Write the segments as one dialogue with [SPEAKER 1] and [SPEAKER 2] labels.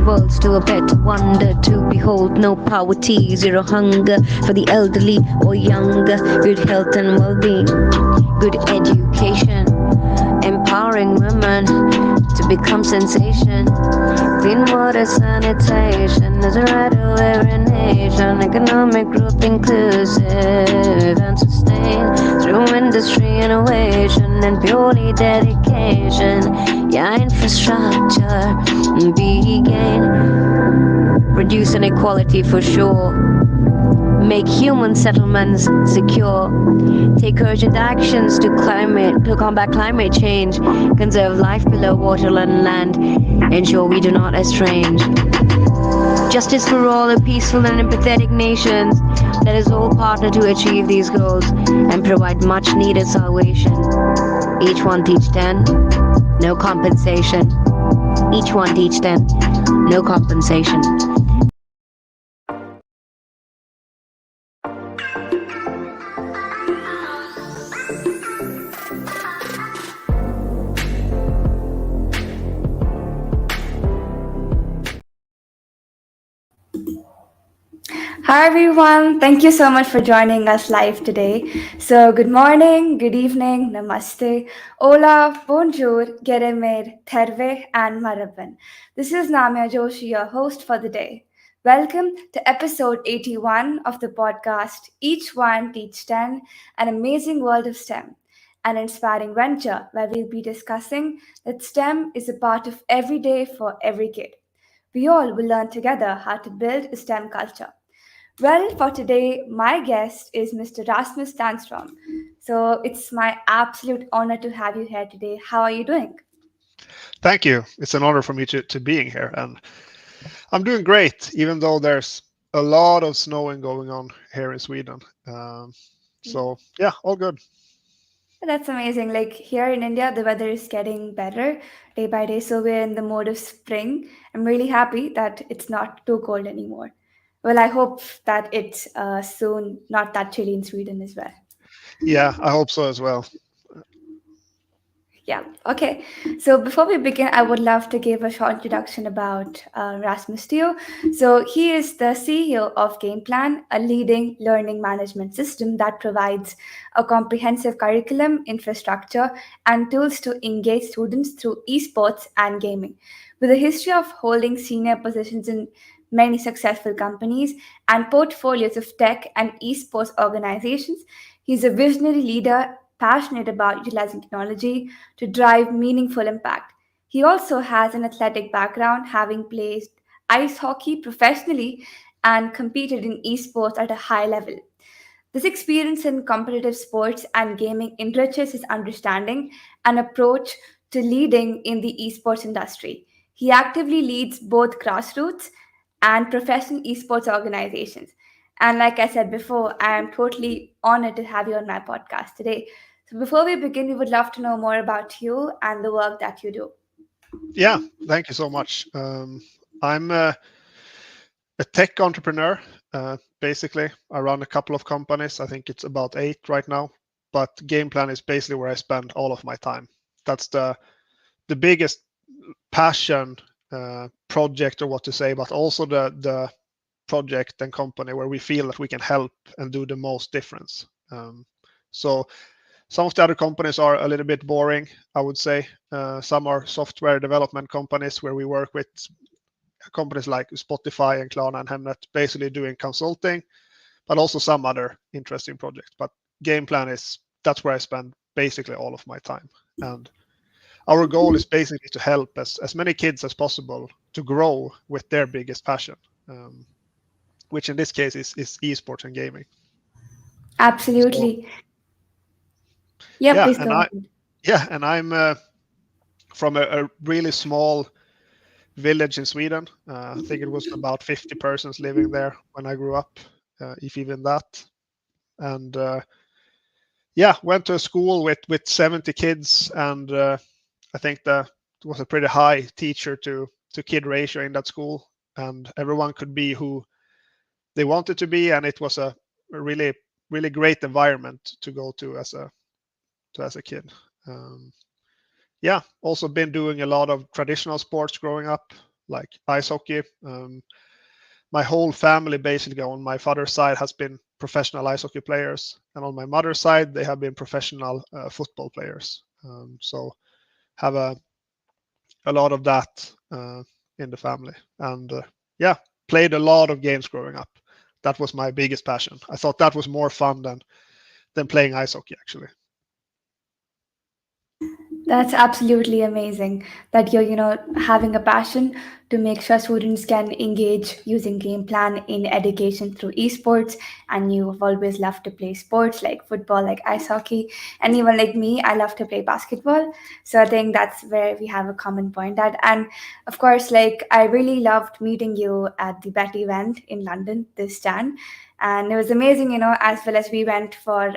[SPEAKER 1] worlds to a better wonder to behold. No poverty, zero hunger for the elderly or younger. Good health and well-being, good education, empowering women to become sensation. Clean water, sanitation is a right of every nation. Economic growth inclusive and sustained through industry innovation and purely dedication. Yeah, infrastructure be gained. Reduce inequality for sure. Make human settlements secure. Take urgent actions to combat climate change. Conserve life below water and land. Ensure we do not estrange. Justice for all, a peaceful and empathetic nations. Let us all partner to achieve these goals and provide much needed salvation. Each one teach 10, no compensation. Each one teach 10, no compensation.
[SPEAKER 2] Hi everyone, thank you so much for joining us live today. So, good morning, good evening, namaste, hola, bonjour, geremer, terve, and maraban. This is Namya Joshi, your host for the day. Welcome to episode 81 of the podcast Each One Teach 10, an amazing world of STEM, an inspiring venture where we'll be discussing that STEM is a part of every day for every kid. We all will learn together how to build a STEM culture. Well, for today, my guest is Mr. Rasmus Sandström. So it's my absolute honor to have you here today. How are you doing?
[SPEAKER 3] Thank you. It's an honor for me to being here. And I'm doing great, even though there's a lot of snowing going on here in Sweden. So, yeah, all good.
[SPEAKER 2] That's amazing. Like here in India, the weather is getting better day by day. So we're in the mode of spring. I'm really happy that it's not too cold anymore. Well, I hope that it's soon not that chilly in Sweden as well.
[SPEAKER 3] Yeah, I hope so as well.
[SPEAKER 2] Yeah, okay. So before we begin, I would love to give a short introduction about Rasmus to you. So he is the CEO of Gameplan, a leading learning management system that provides a comprehensive curriculum, infrastructure, and tools to engage students through esports and gaming. With a history of holding senior positions in many successful companies and portfolios of tech and esports organizations, he's a visionary leader passionate about utilizing technology to drive meaningful impact. He also has an athletic background, having played ice hockey professionally and competed in esports at a high level. This experience in competitive sports and gaming enriches his understanding and approach to leading in the esports industry. He actively leads both grassroots and professional esports organizations. And like I said before, I am totally honored to have you on my podcast today. So before we begin, we would love to know more about you and the work that you do.
[SPEAKER 3] Yeah, thank you so much. I'm a tech entrepreneur. Basically, I run a couple of companies. I think it's about 8 right now. But Gameplan is basically where I spend all of my time. That's the biggest passion project, or what to say, but also the project and company where we feel that we can help and do the most difference. So some of the other companies are a little bit boring, I would say. Some are software development companies where we work with companies like Spotify and Klarna and Hemnet, basically doing consulting, but also some other interesting projects. But Gameplan that's where I spend basically all of my time. And our goal is basically to help as many kids as possible to grow with their biggest passion, which in this case is esports and gaming. So
[SPEAKER 2] Absolutely. Yeah,
[SPEAKER 3] yeah,
[SPEAKER 2] please go ahead.
[SPEAKER 3] and I'm from a really small village in Sweden. I think it was about 50 persons living there when I grew up, if even that. And yeah, went to a school with 70 kids, and I think that was a pretty high teacher to kid ratio in that school, and everyone could be who they wanted to be, and it was a really great environment to go to as a kid. Yeah, also been doing a lot of traditional sports growing up, like ice hockey. My whole family, basically, on my father's side, has been professional ice hockey players, and on my mother's side, they have been professional football players. So have a lot of that in the family, and yeah, played a lot of games growing up. That was my biggest passion. I thought that was more fun than playing ice hockey, actually.
[SPEAKER 2] That's absolutely amazing that you're, having a passion to make sure students can engage using game plan in education through esports. And you've always loved to play sports like football, like ice hockey. And even like me, I love to play basketball. So I think that's where we have a common point at. And of course, like I really loved meeting you at the BET event in London this Jan. And it was amazing, as well as we went for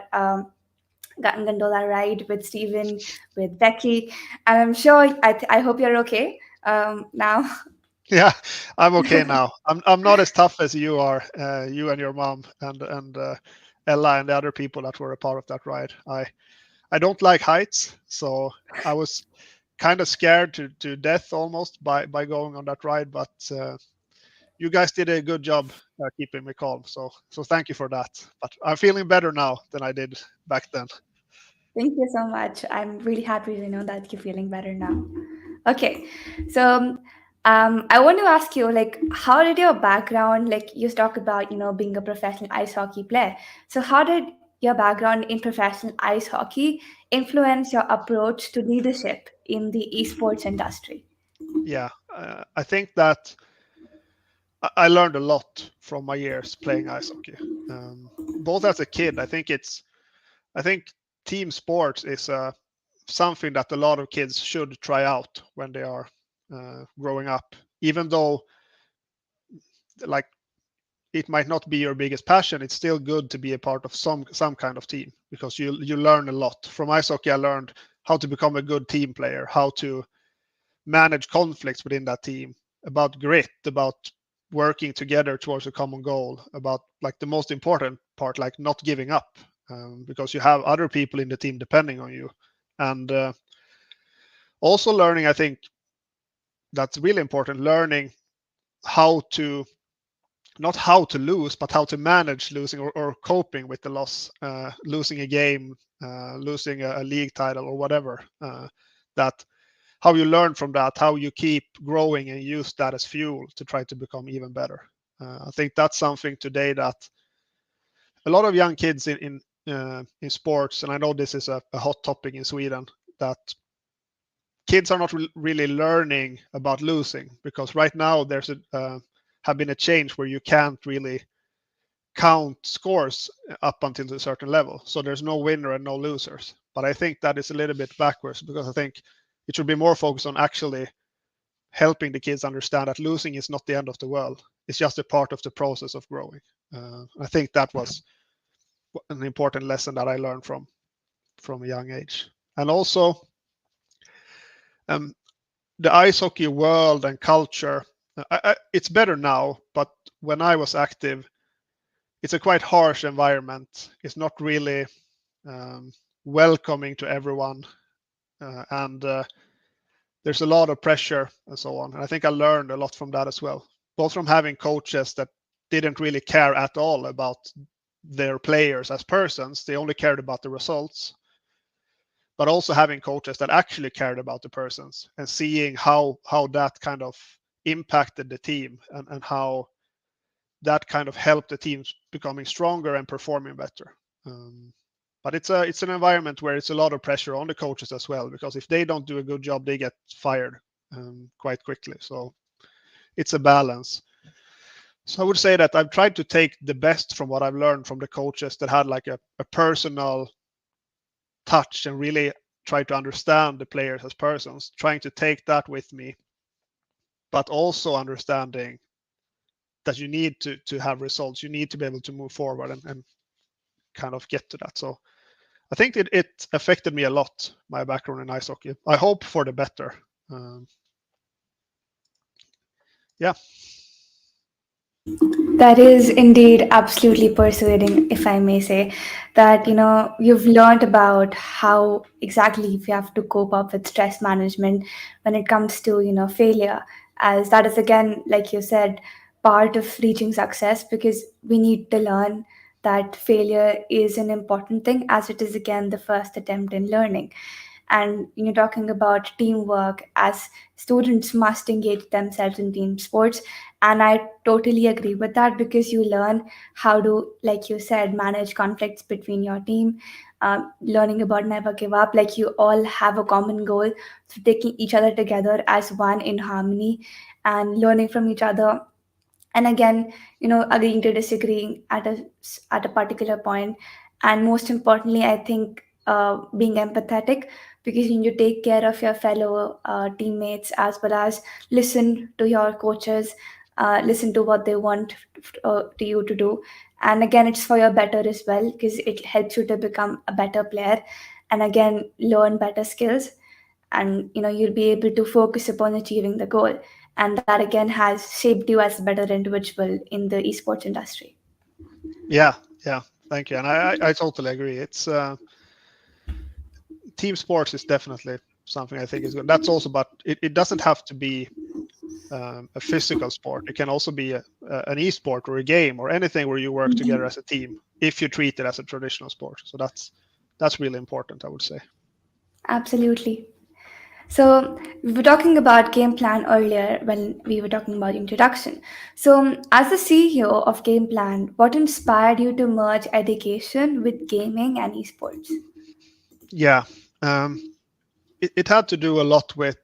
[SPEAKER 2] gondola ride with Stephen, with Becky, and I'm sure I hope you're okay now.
[SPEAKER 3] Yeah, I'm okay now. I'm not as tough as you are, you and your mom and Ella and the other people that were a part of that ride. I don't like heights, so I was kind of scared to death almost by going on that ride. But you guys did a good job keeping me calm. So thank you for that. But I'm feeling better now than I did back then.
[SPEAKER 2] Thank you so much. I'm really happy to know that you're feeling better now. Okay, so I want to ask you, like, how did your background, like, you talk about, being a professional ice hockey player. So, how did your background in professional ice hockey influence your approach to leadership in the esports industry?
[SPEAKER 3] Yeah, I think that I learned a lot from my years playing ice hockey. Both as a kid, I think team sports is something that a lot of kids should try out when they are growing up, even though like it might not be your biggest passion. It's still good to be a part of some kind of team because you learn a lot. From ice hockey, I learned how to become a good team player, how to manage conflicts within that team, about grit, about working together towards a common goal, about like the most important part, like not giving up, because you have other people in the team depending on you. And also learning, I think that's really important, learning how to not how to lose, but how to manage losing or coping with the loss, losing a game, losing a league title or whatever. That how you learn from that, how you keep growing and use that as fuel to try to become even better. I think that's something today that a lot of young kids in sports, and I know this is a hot topic in Sweden, that kids are not really learning about losing because right now there's have been a change where you can't really count scores up until a certain level. So there's no winner and no losers. But I think that is a little bit backwards because I think it should be more focused on actually helping the kids understand that losing is not the end of the world. It's just a part of the process of growing. I think that was an important lesson that I learned from a young age. And also, um, the ice hockey world and culture, it's better now, but when I was active, it's a quite harsh environment. It's not really um, welcoming to everyone, and there's a lot of pressure and so on. And I think I learned a lot from that as well, both from having coaches that didn't really care at all about their players as persons; they only cared about the results. But also having coaches that actually cared about the persons and seeing how that kind of impacted the team and how that kind of helped the teams becoming stronger and performing better. But it's an environment where it's a lot of pressure on the coaches as well, because if they don't do a good job, they get fired quite quickly. So it's a balance. So I would say that I've tried to take the best from what I've learned from the coaches that had like a personal touch and really try to understand the players as persons, trying to take that with me, but also understanding that you need to have results. You need to be able to move forward and kind of get to that. So I think it affected me a lot, my background in ice hockey. I hope for the better. Yeah.
[SPEAKER 2] That is indeed absolutely persuading, if I may say, that you've learned about how exactly you have to cope up with stress management when it comes to failure as that is, again, like you said, part of reaching success, because we need to learn that failure is an important thing, as it is, again, the first attempt in learning. And you're talking about teamwork, as students must engage themselves in team sports. And I totally agree with that, because you learn how to, like you said, manage conflicts between your team, learning about never give up, like you all have a common goal, so taking each other together as one in harmony and learning from each other. And again, agreeing to disagreeing at a particular point. And most importantly, I think, being empathetic, because you need to take care of your fellow teammates, as well as listen to your coaches, listen to what they want to you to do. And again, it's for your better as well, because it helps you to become a better player, and again, learn better skills. And you'll be able to focus upon achieving the goal, and that again has shaped you as a better individual in the esports industry.
[SPEAKER 3] Yeah, thank you. And I totally agree. It's team sports is definitely something I think is good. That's also, but it doesn't have to be a physical sport. It can also be an esport or a game or anything where you work together as a team, if you treat it as a traditional sport. So that's really important, I would say.
[SPEAKER 2] Absolutely. So we were talking about game plan earlier when we were talking about introduction. So as the CEO of Game Plan, what inspired you to merge education with gaming and esports?
[SPEAKER 3] Yeah, it had to do a lot with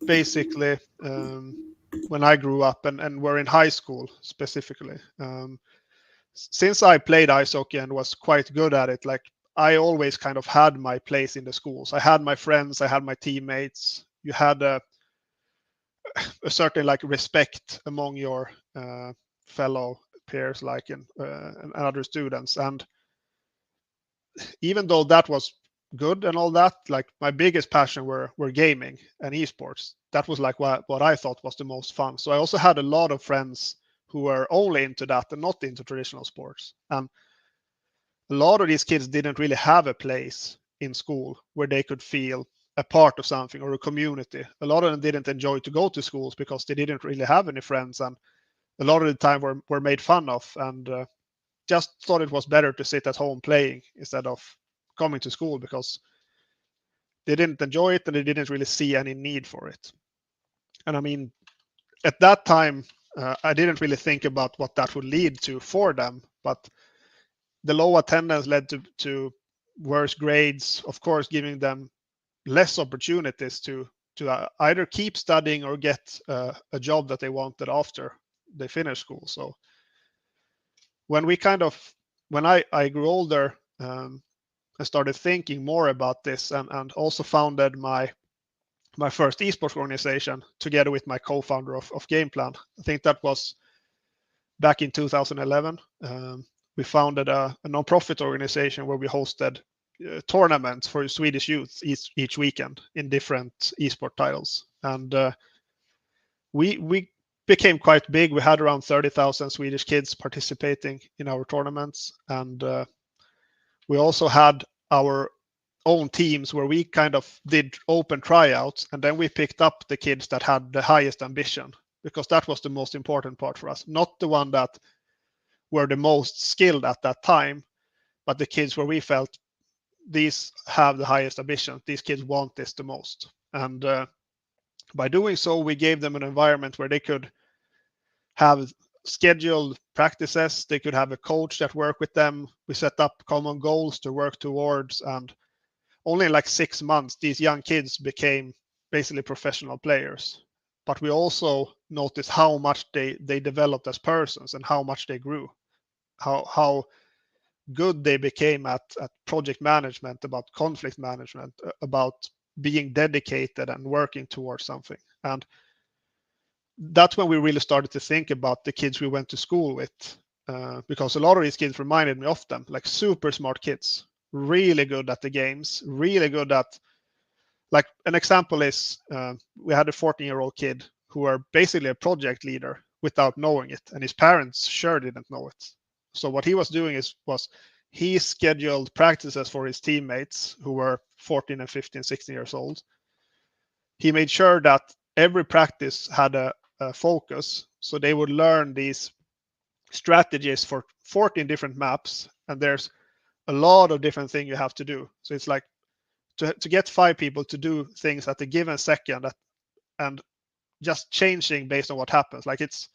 [SPEAKER 3] basically when I grew up and were in high school specifically. Since I played ice hockey and was quite good at it, like I always kind of had my place in the schools. I had my friends, I had my teammates. You had a certain like respect among your fellow peers, like and other students. And even though that was good and all that, like my biggest passion were gaming and esports. That was like what I thought was the most fun. So I also had a lot of friends who were only into that and not into traditional sports. And a lot of these kids didn't really have a place in school where they could feel a part of something or a community. A lot of them didn't enjoy to go to schools because they didn't really have any friends, and a lot of the time were made fun of, and just thought it was better to sit at home playing instead of coming to school, because they didn't enjoy it and they didn't really see any need for it. And I mean, at that time, I didn't really think about what that would lead to for them, but the low attendance led to worse grades, of course, giving them less opportunities to either keep studying or get a job that they wanted after they finished school. So when I grew older, I started thinking more about this, and also founded my first esports organization together with my co-founder of Gameplan. I think that was back in 2011. We founded a non-profit organization where we hosted tournaments for Swedish youth each weekend in different esport titles. And we became quite big. We had around 30,000 Swedish kids participating in our tournaments. And we also had our own teams where we kind of did open tryouts, and then we picked up the kids that had the highest ambition, because that was the most important part for us. Not the one that were the most skilled at that time, but the kids where we felt these have the highest ambition. These kids want this the most. And by doing so, we gave them an environment where they could have scheduled practices. They could have a coach that worked with them. We set up common goals to work towards, and only in like 6 months, these young kids became basically professional players. But we also noticed how much they developed as persons and how much they grew, how good they became at project management, about conflict management, about being dedicated and working towards something. And that's when we really started to think about the kids we went to school with, because a lot of these kids reminded me of them, like super smart kids, really good at the games, really good at, like an example is we had a 14-year-old kid who were basically a project leader without knowing it, and his parents sure didn't know it. So what he was doing was he scheduled practices for his teammates who were 14 and 15, 16 years old. He made sure that every practice had a focus. So they would learn these strategies for 14 different maps, and there's a lot of different things you have to do. So it's like to get 5 people to do things at a given second and just changing based on what happens. Like it's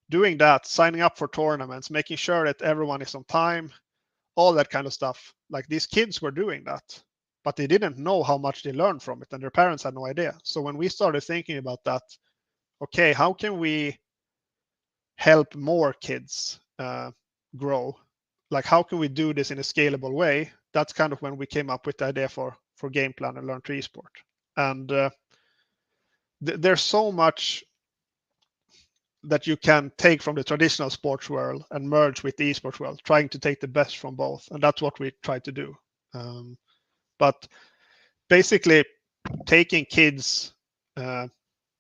[SPEAKER 3] doing that, signing up for tournaments, making sure that everyone is on time, all that kind of stuff. Like these kids were doing that, but they didn't know how much they learned from it, and their parents had no idea. So when we started thinking about that, okay, how can we help more kids grow? Like how can we do this in a scalable way? That's kind of when we came up with the idea for Gameplan and Learn to Esport. And there's so much that you can take from the traditional sports world and merge with the esports world, trying to take the best from both. And that's what we try to do. But basically taking kids,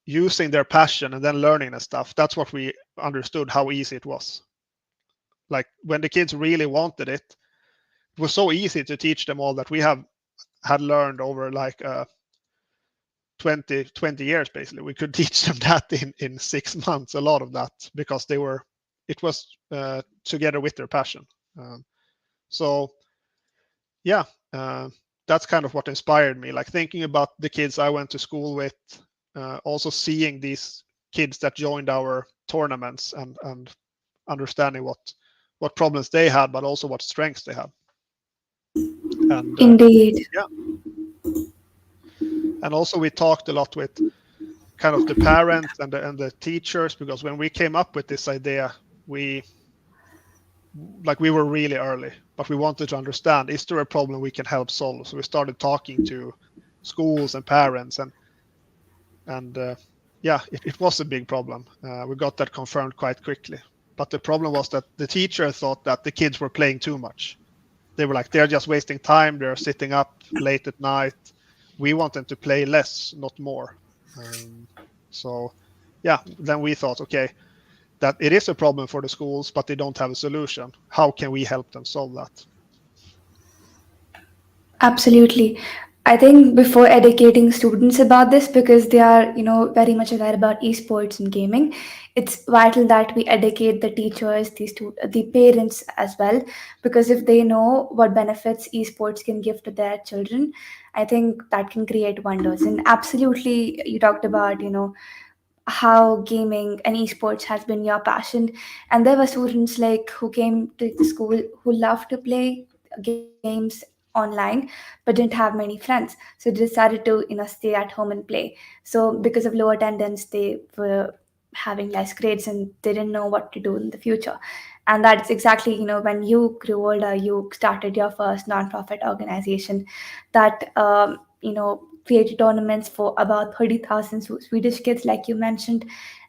[SPEAKER 3] using their passion and then learning and stuff, that's what we understood how easy it was. Like when the kids really wanted it, it was so easy to teach them all that we had learned over like 20 years. Basically we could teach them that in 6 months, a lot of that, because it was together with their passion. So yeah, that's kind of what inspired me, like thinking about the kids I went to school with, also seeing these kids that joined our tournaments and understanding what problems they had, but also what strengths they had. And
[SPEAKER 2] Indeed.
[SPEAKER 3] yeah. And also we talked a lot with kind of the parents and the teachers, because when we came up with this idea, we were really early, but we wanted to understand, is there a problem we can help solve? So we started talking to schools and parents, and yeah, it was a big problem. We got that confirmed quite quickly. But the problem was that the teacher thought that the kids were playing too much. They were like, they're just wasting time. They're sitting up late at night. We want them to play less, not more. So yeah, then we thought, okay, that it is a problem for the schools, but they don't have a solution. How can we help them solve that?
[SPEAKER 2] Absolutely. I think before educating students about this, because they are, very much aware about esports and gaming, it's vital that we educate the teachers, the parents as well, because if they know what benefits esports can give to their children, I think that can create wonders. And absolutely, you talked about, how gaming and esports has been your passion, and there were students like who came to the school who loved to play games online but didn't have many friends, so they decided to stay at home and play. So because of low attendance, they were having less grades and they didn't know what to do in the future. And that's exactly, when you grew older, you started your first non-profit organization that created tournaments for about 30,000 Swedish kids, like you mentioned.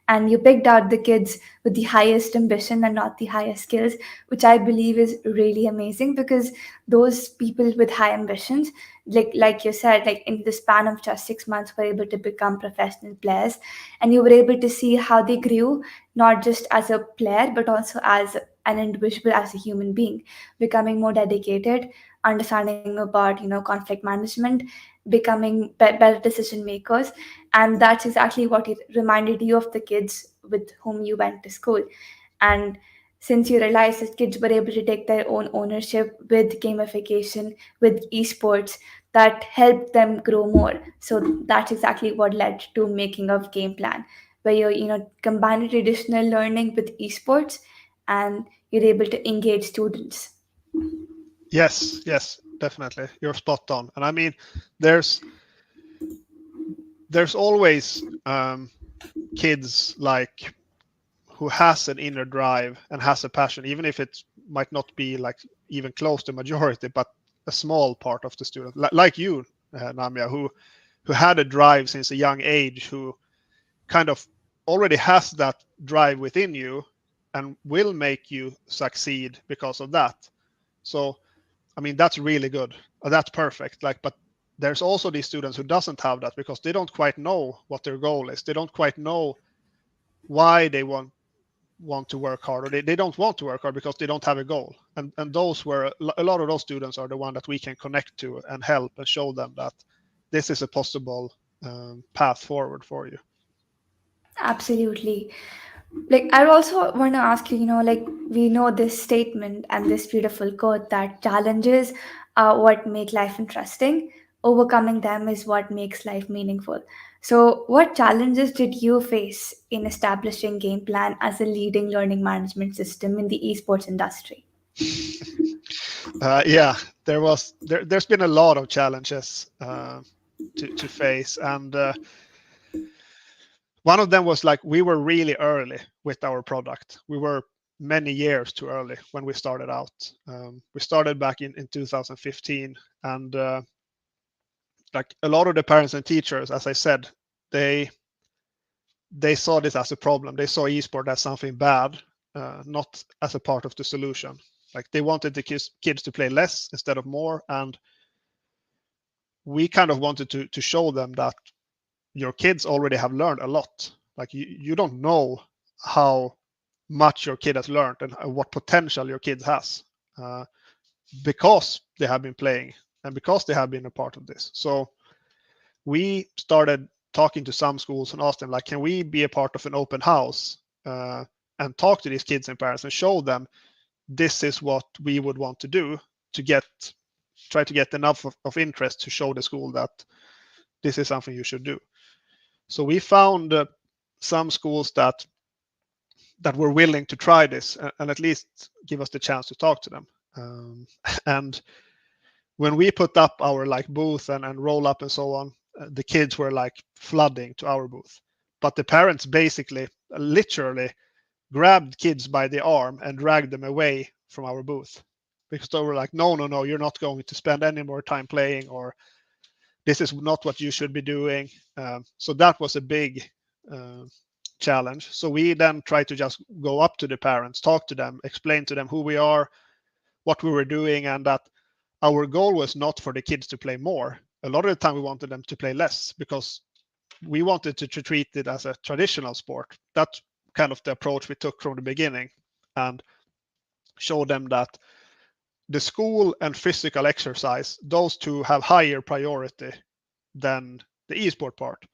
[SPEAKER 2] And you picked out the kids with the highest ambition and not the highest skills, which I believe is really amazing, because those people with high ambitions, like you said, like in the span of just 6 months, were able to become professional players. And you were able to see how they grew, not just as a player, but also as an individual, as a human being, becoming more dedicated, understanding about conflict management, becoming better decision makers. And that's exactly what it reminded you of the kids with whom you went to school. And since you realized that kids were able to take their own ownership with gamification, with esports, that helped them grow more. So that's exactly what led to making of Game Plan, where you're combining traditional learning with esports, and you're able to engage students.
[SPEAKER 3] Yes, definitely. You're spot on. And I mean, there's always kids like who has an inner drive and has a passion, even if it might not be like even close to majority, but a small part of the student, like you, Namia, who had a drive since a young age, who kind of already has that drive within you and will make you succeed because of that. So I mean, that's really good. That's perfect. But there's also these students who doesn't have that because they don't quite know what their goal is. They don't quite know why they want to work hard, or they don't want to work hard because they don't have a goal. And those were a lot of those students are the one that we can connect to and help and show them that this is a possible path forward for you.
[SPEAKER 2] Absolutely. Like, I also want to ask you, like, we know this statement and this beautiful quote that challenges are what make life interesting, overcoming them is what makes life meaningful. So, what challenges did you face in establishing Game Plan as a leading learning management system in the esports industry?
[SPEAKER 3] Yeah, there's been a lot of challenges to face, and one of them was like we were really early with our product. We were many years too early when we started out. We started back in 2015, and like a lot of the parents and teachers, as I said, they they saw this as a problem. They saw esport as something bad, not as a part of the solution. Like they wanted the kids to play less instead of more, and we kind of wanted to show them that your kids already have learned a lot. Like you don't know how much your kid has learned and what potential your kid has uh, because they have been playing and because they have been a part of this. So we started talking to some schools and asked them like, can we be a part of an open house and talk to these kids and parents and show them this is what we would want to do to try to get enough of interest to show the school that this is something you should do. So we found some schools that were willing to try this and at least give us the chance to talk to them. And when we put up our like booth and roll up and so on, the kids were like flooding to our booth. But the parents basically, literally, grabbed kids by the arm and dragged them away from our booth because they were like, no, no, no, you're not going to spend any more time playing, or this is not what you should be doing. So that was a big uh, challenge. So we then tried to just go up to the parents, talk to them, explain to them who we are, what we were doing, and that our goal was not for the kids to play more. A lot of the time we wanted them to play less because we wanted to treat it as a traditional sport. That's kind of the approach we took from the beginning, and show them that the school and physical exercise, those two have higher priority than the esport part.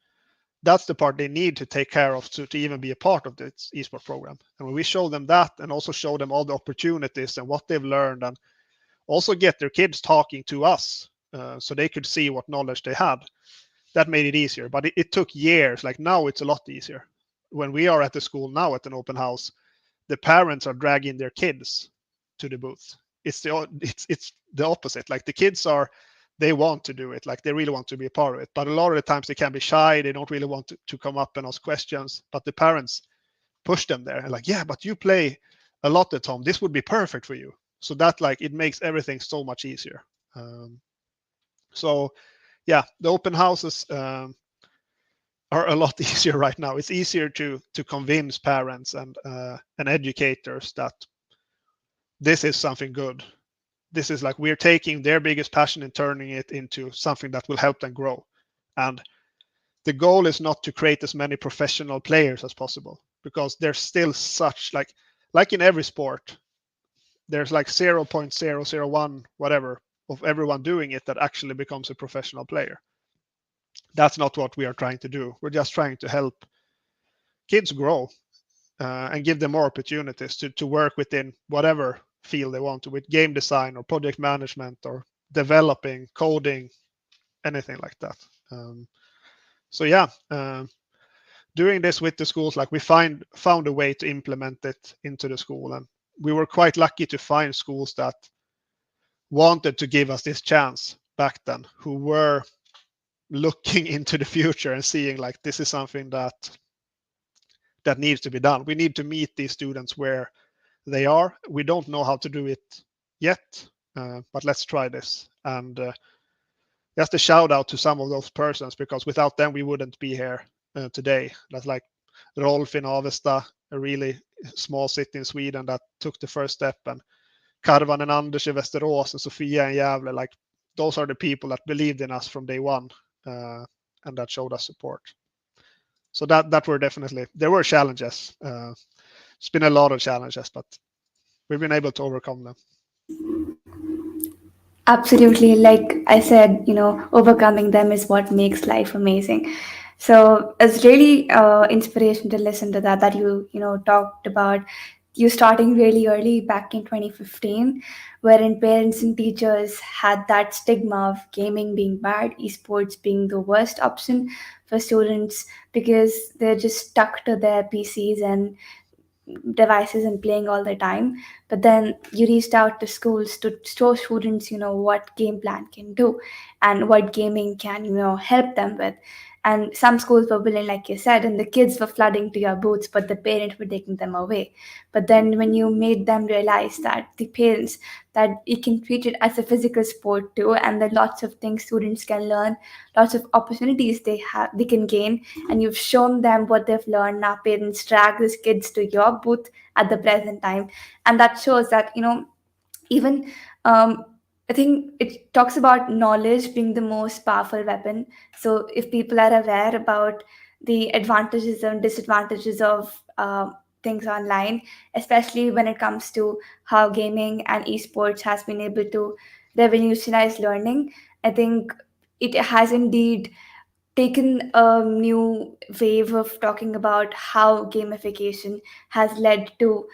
[SPEAKER 3] That's the part they need to take care of to even be a part of this esport program. And when we show them that and also show them all the opportunities and what they've learned, and also get their kids talking to us so they could see what knowledge they had, that made it easier. But it took years. Like now it's a lot easier. When we are at the school now at an open house, the parents are dragging their kids to the booth. It's the opposite. Like the kids they want to do it, like they really want to be a part of it, but a lot of the times they can be shy, they don't really want to come up and ask questions, but the parents push them there and like, yeah, but you play a lot at home, this would be perfect for you. So that like it makes everything so much easier. So yeah, the open houses are a lot easier right now. It's easier to convince parents and educators that this is something good. This is like we're taking their biggest passion and turning it into something that will help them grow. And the goal is not to create as many professional players as possible, because there's still such like in every sport, there's like 0.001 whatever of everyone doing it that actually becomes a professional player. That's not what we are trying to do. We're just trying to help kids grow and give them more opportunities to work within whatever field they want to, with game design or project management or developing, coding, anything like that. So yeah, doing this with the schools, like we found a way to implement it into the school, and we were quite lucky to find schools that wanted to give us this chance back then, who were looking into the future and seeing like this is something that needs to be done. We need to meet these students where they are. We don't know how to do it yet, but let's try this. And just a shout out to some of those persons, because without them we wouldn't be here today. That's like Rolf in Avesta, a really small city in Sweden that took the first step, and Karvan and Anders in Västerås and Sofia in Gävle. Like those are the people that believed in us from day one and that showed us support. So that were definitely, there were challenges. It's been a lot of challenges, but we've been able to overcome them.
[SPEAKER 2] Absolutely. Like I said, overcoming them is what makes life amazing. So it's really inspiration to listen to that you talked about you starting really early back in 2015, wherein parents and teachers had that stigma of gaming being bad, esports being the worst option for students because they're just stuck to their PCs and devices and playing all the time. But then you reached out to schools to show students what game plan can do and what gaming can help them with. And some schools were willing, like you said, and the kids were flooding to your booths, but the parents were taking them away. But then when you made them realize that the parents, that you can treat it as a physical sport too, and there are lots of things students can learn, lots of opportunities they can gain, and you've shown them what they've learned. Now parents drag these kids to your booth at the present time, and that shows that even I think it talks about knowledge being the most powerful weapon. So if people are aware about the advantages and disadvantages of things online, especially when it comes to how gaming and esports has been able to revolutionize learning, I think it has indeed taken a new wave of talking about how gamification has led to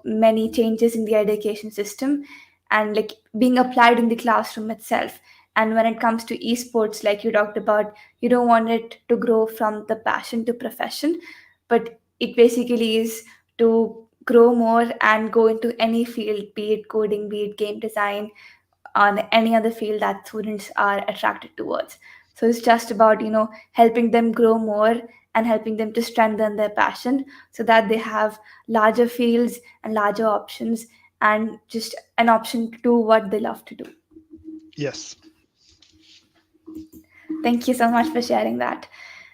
[SPEAKER 2] many changes in the education system and like being applied in the classroom itself. And when it comes to esports, like you talked about, you don't want it to grow from the passion to profession, but it basically is to grow more and go into any field, be it coding, be it game design, on any other field that students are attracted towards. So it's just about helping them grow more and helping them to strengthen their passion so that they have larger fields and larger options and just an option to do what they love to do.
[SPEAKER 3] Yes.
[SPEAKER 2] Thank you so much for sharing that.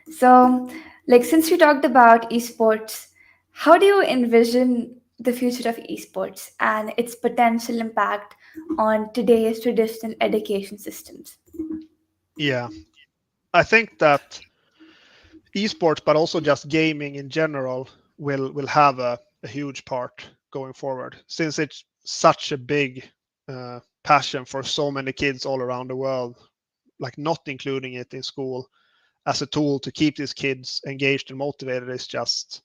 [SPEAKER 2] So, like, since we talked about esports, how do you envision the future of esports and its potential impact on today's traditional education systems?
[SPEAKER 3] Yeah. I think that esports, but also just gaming in general, will have a huge part going forward, since it's such a big passion for so many kids all around the world. Like, not including it in school as a tool to keep these kids engaged and motivated is just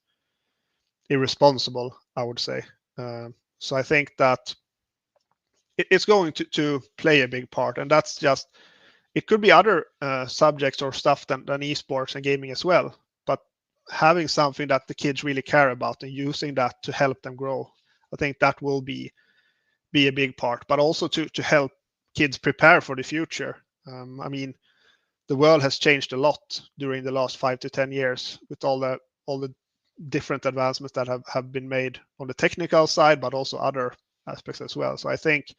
[SPEAKER 3] irresponsible, I would say. So I think that it's going to play a big part, and that's just, it could be other subjects or stuff than esports and gaming as well, but having something that the kids really care about and using that to help them grow, I think that will be a big part, but also to help kids prepare for the future. I mean, the world has changed a lot during the last 5 to 10 years with all the different advancements that have been made on the technical side, but also other aspects as well. So I think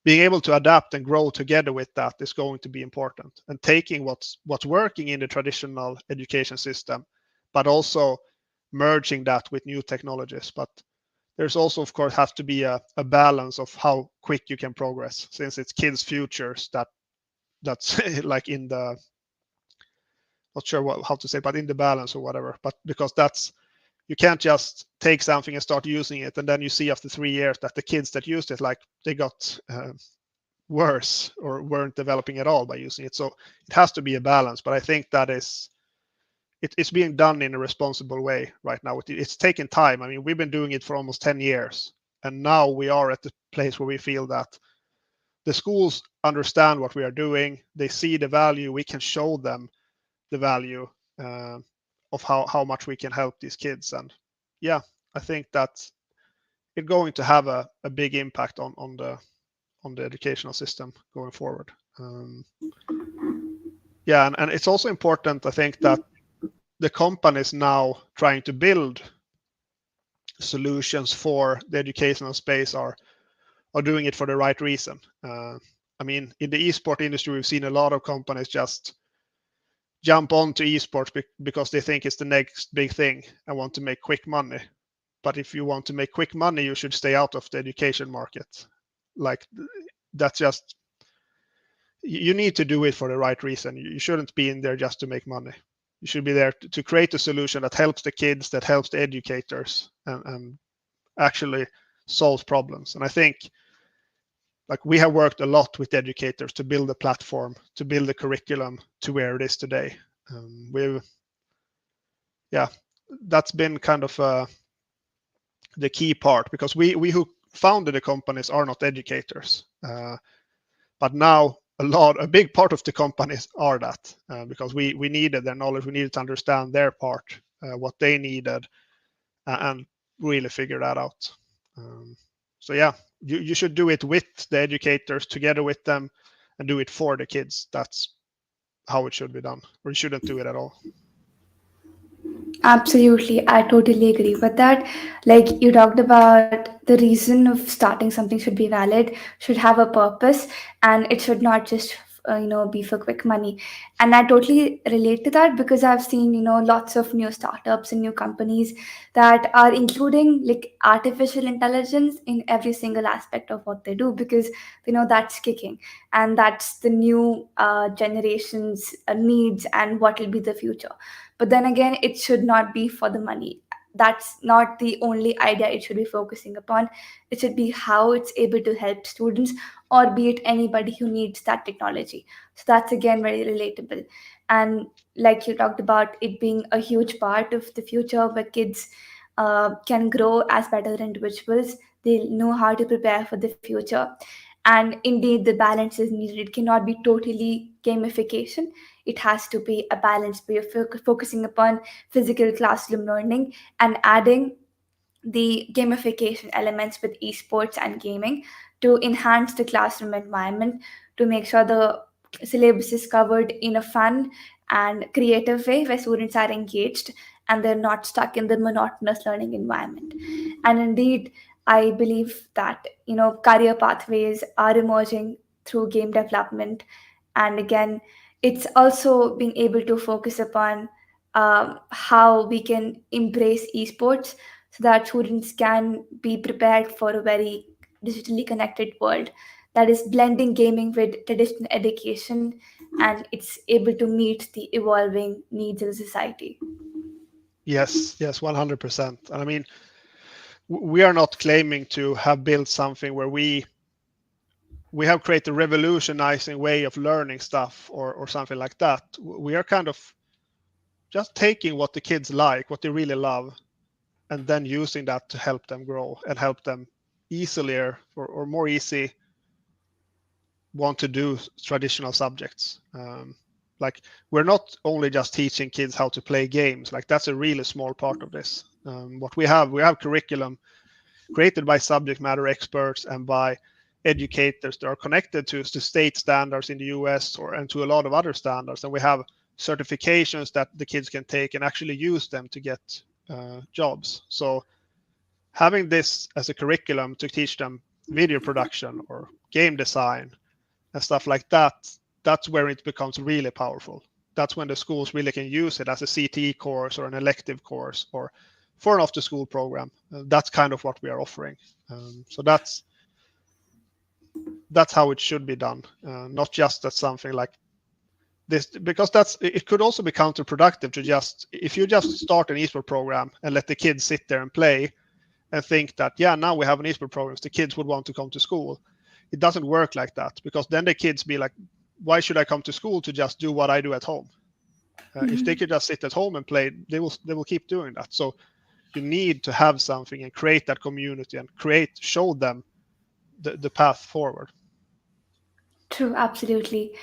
[SPEAKER 3] being able to adapt and grow together with that is going to be important, and taking what's working in the traditional education system, but also merging that with new technologies. But there's also, of course, has to be a balance of how quick you can progress, since it's kids' futures that's like in the, not sure how to say, but in the balance or whatever. But because that's, you can't just take something and start using it, and then you see after 3 years that the kids that used it, like, they got worse or weren't developing at all by using it. So it has to be a balance. But I think that it's being done in a responsible way right now. It's taken time. I mean, we've been doing it for almost 10 years, and now we are at the place where we feel that the schools understand what we are doing. They see the value. We can show them the value of how much we can help these kids. And yeah, I think that it's going to have a big impact on the educational system going forward. Yeah, and it's also important, I think, that the companies now trying to build solutions for the educational space are doing it for the right reason. I mean, in the esport industry, we've seen a lot of companies just jump onto esports because they think it's the next big thing and want to make quick money. But if you want to make quick money, you should stay out of the education market. Like, that's just, you need to do it for the right reason. You shouldn't be in there just to make money. You should be there to create a solution that helps the kids, that helps the educators, and actually solves problems. And I think, like, we have worked a lot with educators to build a platform, to build a curriculum to where it is today. That's been kind of the key part, because we who founded the companies are not educators, but now a big part of the companies are that, because we needed their knowledge, we needed to understand their part, what they needed, and really figure that out. So yeah, you should do it with the educators, together with them, and do it for the kids. That's how it should be done, or you shouldn't do it at all.
[SPEAKER 2] Absolutely, I totally agree with that. Like you talked about, the reason of starting something should be valid, should have a purpose, and it should not just be for quick money. And I totally relate to that because I've seen lots of new startups and new companies that are including like artificial intelligence in every single aspect of what they do, because that's kicking, and that's the new generation's needs and what will be the future. But then again, it should not be for the money. That's not the only idea it should be focusing upon. It should be how it's able to help students, or be it anybody who needs that technology. So that's again very relatable. And like you talked about it being a huge part of the future, where kids can grow as better individuals, they know how to prepare for the future. And indeed, the balance is needed. It cannot be totally gamification. It has to be a balanced way of focusing upon physical classroom learning and adding the gamification elements with esports and gaming to enhance the classroom environment, to make sure the syllabus is covered in a fun and creative way where students are engaged and they're not stuck in the monotonous learning environment. And indeed, I believe that career pathways are emerging through game development. And again, it's also being able to focus upon how we can embrace esports so that students can be prepared for a very digitally connected world that is blending gaming with traditional education, and it's able to meet the evolving needs of society.
[SPEAKER 3] Yes, 100%. And I mean, we are not claiming to have built something where we have created a revolutionizing way of learning stuff, or something like that. We are kind of just taking what the kids like, what they really love, and then using that to help them grow and help them easier, or more easy, want to do traditional subjects. Like, we're not only just teaching kids how to play games. Like, that's a really small part of this. What we have curriculum created by subject matter experts and by educators that are connected to state standards in the US, and to a lot of other standards. And we have certifications that the kids can take and actually use them to get jobs. So having this as a curriculum to teach them video production or game design and stuff like that, that's where it becomes really powerful. That's when the schools really can use it as a CTE course or an elective course or for an after school program. That's kind of what we are offering. So that's how it should be done, not just as something like this, because it could also be counterproductive to just, if you just start an esports program and let the kids sit there and play and think that, yeah, now we have an esports program, the kids would want to come to school. It doesn't work like that, because then the kids be like, why should I come to school to just do what I do at home? If they could just sit at home and play, they will keep doing that. So you need to have something and create that community and show them the path forward.
[SPEAKER 2] True, absolutely.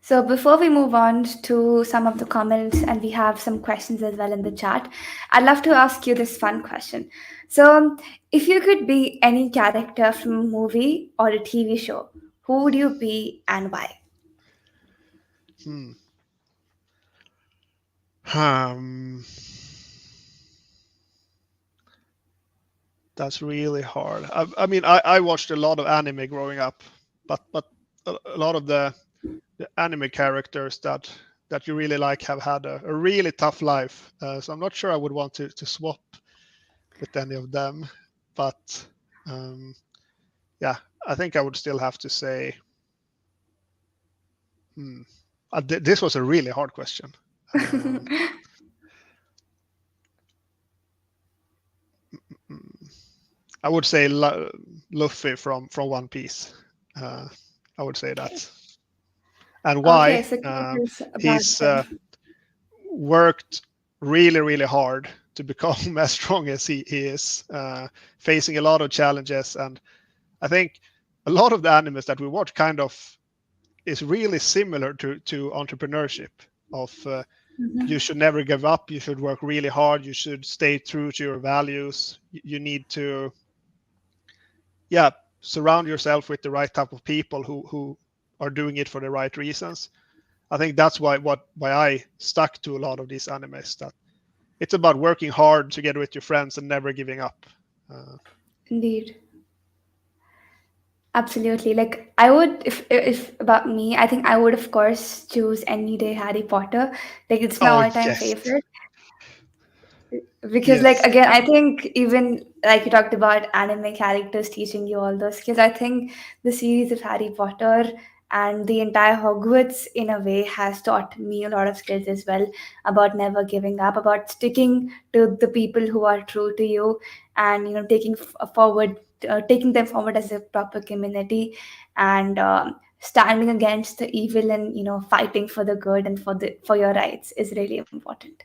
[SPEAKER 2] So before we move on to some of the comments, and we have some questions as well in the chat, I'd love to ask you this fun question. So, if you could be any character from a movie or a TV show, who would you be and why?
[SPEAKER 3] Hmm. Um, that's really hard. I mean, I watched a lot of anime growing up, but a lot of the anime characters that you really like have had a really tough life. So I'm not sure I would want to swap with any of them. But yeah, I think I would still have to say, this was a really hard question. I would say Luffy from One Piece. I would say that. And
[SPEAKER 2] Okay,
[SPEAKER 3] why?
[SPEAKER 2] so tell us about
[SPEAKER 3] He's
[SPEAKER 2] them.
[SPEAKER 3] worked really, really hard to become as strong as he is, facing a lot of challenges. And I think a lot of the animes that we watch kind of is really similar to entrepreneurship of you should never give up, you should work really hard, you should stay true to your values, you need to surround yourself with the right type of people who are doing it for the right reasons. I think that's why I stuck to a lot of these animes, that it's about working hard together with your friends and never giving up.
[SPEAKER 2] Indeed. Absolutely. Like I would, if about me, I think I would of course choose any day Harry Potter. Like it's my
[SPEAKER 3] Oh
[SPEAKER 2] all-time
[SPEAKER 3] yes,
[SPEAKER 2] favorite. Because like
[SPEAKER 3] yes,
[SPEAKER 2] again, I think even like you talked about anime characters teaching you all those skills, I think the series of Harry Potter and the entire Hogwarts in a way has taught me a lot of skills as well, about never giving up, about sticking to the people who are true to you, and taking forward, taking them forward as a proper community, and standing against the evil, and fighting for the good and for your rights is really important.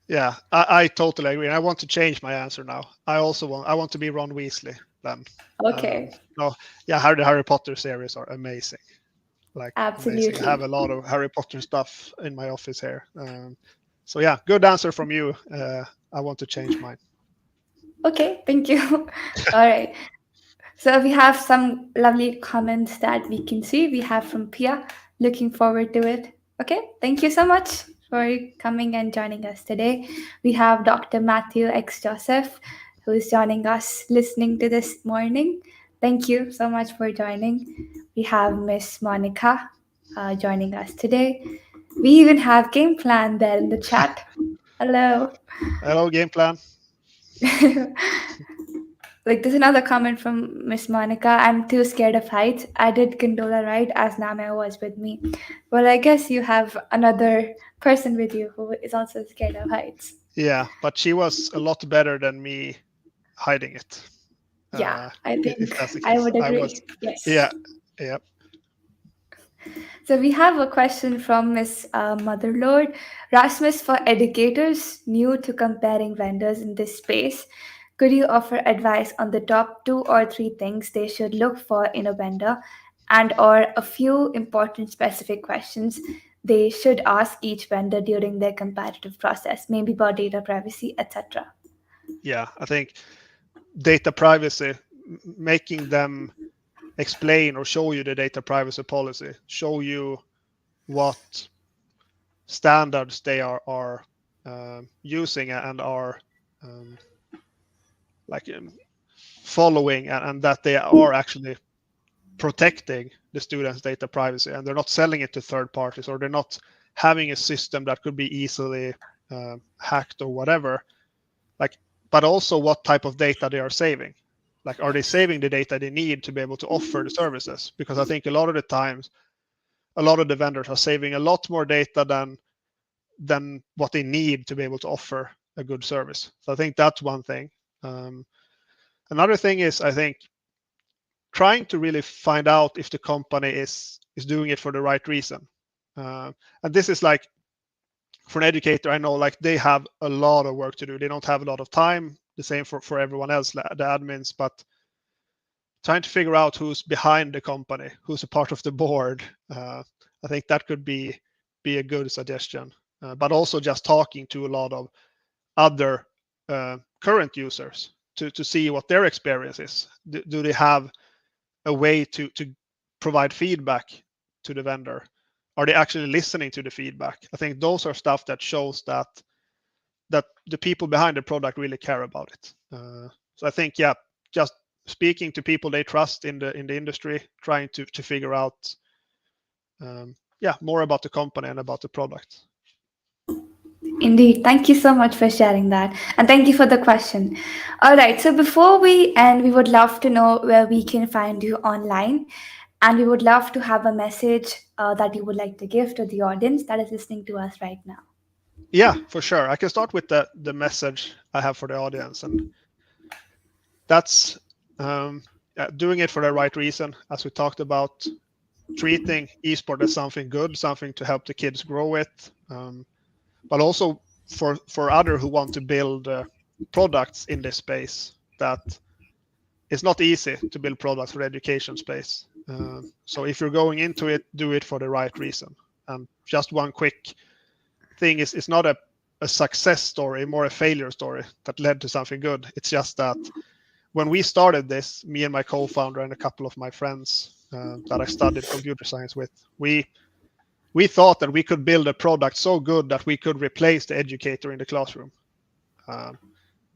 [SPEAKER 3] yeah. I totally agree. I want to change my answer now. I want to be Ron Weasley then.
[SPEAKER 2] Okay.
[SPEAKER 3] No, yeah, the Harry Potter series are amazing. Like amazing. I have a
[SPEAKER 2] Absolutely.
[SPEAKER 3] lot of Harry Potter stuff in my office here. So yeah, good answer from you. I want to change mine.
[SPEAKER 2] Okay, thank you. All right. So we have some lovely comments that we can see. We have from Pia. Looking forward to it. Okay, thank you so much for coming and joining us today. We have Dr. Matthew X. Joseph, who is joining us listening to this morning. Thank you so much for joining. We have Miss Monica joining us today. We even have Game Plan there in the chat. Hello.
[SPEAKER 3] Hello, game plan.
[SPEAKER 2] Like there's another comment from Miss Monica. I'm too scared of heights. I did gondola ride as Namia was with me. Well, I guess you have another person with you who is also scared of heights.
[SPEAKER 3] Yeah, but she was a lot better than me hiding it.
[SPEAKER 2] Yeah, I
[SPEAKER 3] If
[SPEAKER 2] think
[SPEAKER 3] that's the
[SPEAKER 2] I
[SPEAKER 3] case,
[SPEAKER 2] would
[SPEAKER 3] I was.
[SPEAKER 2] agree. Yes.
[SPEAKER 3] Yeah, yeah,
[SPEAKER 2] So we have a question from Miss Motherlord. Rasmus, for educators new to comparing vendors in this space, could you offer advice on the top 2 or 3 things they should look for in a vendor, and or a few important specific questions they should ask each vendor during their comparative process, maybe about data privacy, etc.
[SPEAKER 3] yeah. I think data privacy, making them explain or show you the data privacy policy, show you what standards they are using and are um, like following, and that they are actually protecting the students' data privacy, and they're not selling it to third parties, or they're not having a system that could be easily hacked or whatever. Like, but also what type of data they are saving. Like, are they saving the data they need to be able to offer the services? Because I think a lot of the times, a lot of the vendors are saving a lot more data than what they need to be able to offer a good service. So I think that's one thing. Another thing is, I think, trying to really find out if the company is doing it for the right reason. And this is like, for an educator, I know like they have a lot of work to do. They don't have a lot of time. The same for everyone else, the admins, but trying to figure out who's behind the company, who's a part of the board. I think that could be a good suggestion. But also just talking to a lot of other current users to see what their experience is. Do they have a way to provide feedback to the vendor? Are they actually listening to the feedback? I think those are stuff that shows that the people behind the product really care about it. So I think, yeah, just speaking to people they trust in the industry, trying to figure out more about the company and about the product.
[SPEAKER 2] Indeed. Thank you so much for sharing that. And thank you for the question. All right. So before we end, we would love to know where we can find you online. And we would love to have a message that you would like to give to the audience that is listening to us right now.
[SPEAKER 3] Yeah, for sure. I can start with the message I have for the audience, and that's doing it for the right reason, as we talked about, treating esport as something good, something to help the kids grow with. but also for other who want to build products in this space, that it's not easy to build products for the education space. So if you're going into it, do it for the right reason. And just one quick thing is, it's not a success story, more a failure story that led to something good. It's just that when we started this, me and my co-founder and a couple of my friends that I studied computer science with, we thought that we could build a product so good that we could replace the educator in the classroom.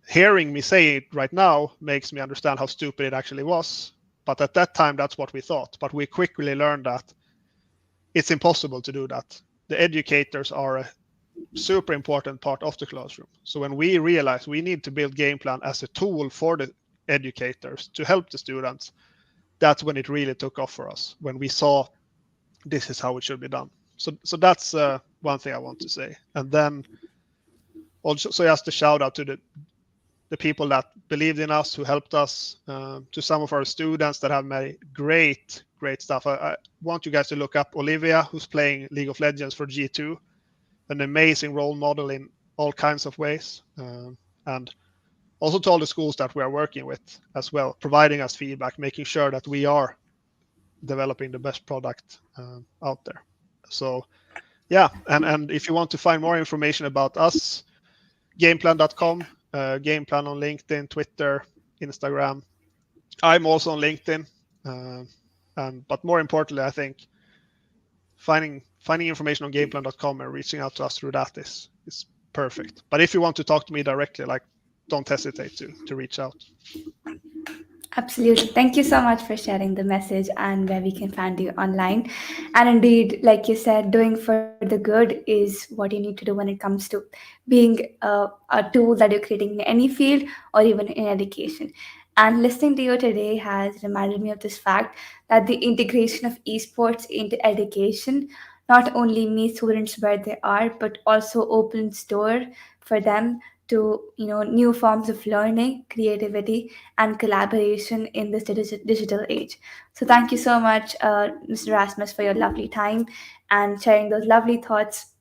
[SPEAKER 3] Hearing me say it right now makes me understand how stupid it actually was. But at that time, that's what we thought. But we quickly learned that it's impossible to do that. The educators are a super important part of the classroom. So when we realized we need to build Gameplan as a tool for the educators to help the students, that's when it really took off for us, when we saw this is how it should be done. So that's one thing I want to say. And then also, so just a shout out to the people that believed in us, who helped us, to some of our students that have made great stuff. I want you guys to look up Olivia, who's playing League of Legends for G2, an amazing role model in all kinds of ways. And also to all the schools that we are working with as well, providing us feedback, making sure that we are developing the best product out there. So yeah, and if you want to find more information about us, gameplan.com, Gameplan on LinkedIn, Twitter, Instagram. I'm also on LinkedIn, but more importantly, I think finding information on Gameplan.com and reaching out to us through that is perfect. But if you want to talk to me directly, like, don't hesitate to reach out.
[SPEAKER 2] Absolutely. Thank you so much for sharing the message and where we can find you online. And indeed, like you said, doing for the good is what you need to do when it comes to being a tool that you're creating in any field or even in education. And listening to you today has reminded me of this fact that the integration of esports into education not only meets students where they are, but also opens door for them to new forms of learning, creativity, and collaboration in this digital age. So thank you so much, Mr. Rasmus, for your lovely time and sharing those lovely thoughts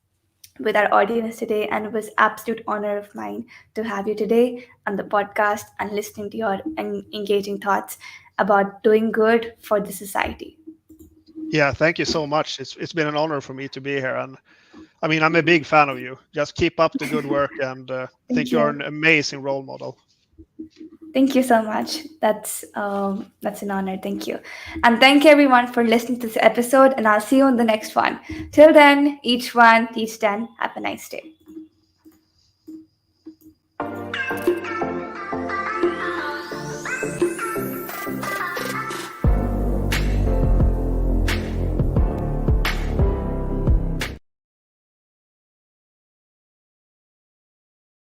[SPEAKER 2] with our audience today. And it was absolute honor of mine to have you today on the podcast and listening to your engaging thoughts about doing good for the society.
[SPEAKER 3] Yeah, thank you so much. It's been an honor for me to be here, and I mean, I'm a big fan of you. Just keep up the good work, and I think
[SPEAKER 2] Thank
[SPEAKER 3] you're
[SPEAKER 2] you.
[SPEAKER 3] an amazing role model.
[SPEAKER 2] Thank you so much. That's an honor. Thank you, and thank you everyone for listening to this episode. And I'll see you on the next one. Till then, each one, teach 10. Have a nice day.